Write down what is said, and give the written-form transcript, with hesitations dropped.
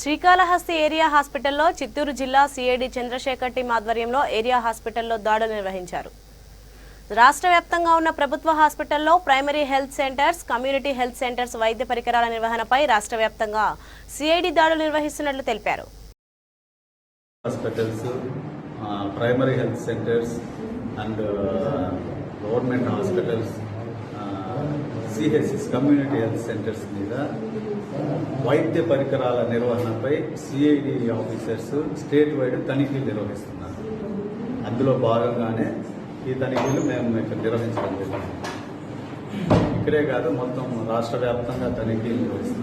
Srikalahasti area హాస్పిటల్లో చిత్తూరు జిల్లా CID Chandrasekhar team ఆధ్వర్యంలో ఏరియా హాస్పిటల్లో దాడులు నిర్వహించారు. రాష్ట్ర వ్యాప్తంగా ఉన్న ప్రభుత్వ హాస్పిటల్లో primary health centres, community health centres వైద్య పరికరాల నిర్వహణపై రాష్ట్ర వ్యాప్తంగా సిఐడి దాడులు నిర్వహిస్తున్నట్లు తెలిపారు. Hospitals, primary health centres and government hospitals, CHS community health centres మీద వైద్య పరికరాల నిర్వహణపై సిఐడి ఆఫీసర్స్ స్టేట్ వైడ్ తనిఖీలు నిర్వహిస్తున్నారు. అందులో భాగంగానే ఈ తనిఖీలు మేము ఇక్కడ నిర్వహించడం జరిగింది. ఇక్కడే కాదు, మొత్తం రాష్ట్ర వ్యాప్తంగా తనిఖీలు నిర్వహిస్తున్నాం.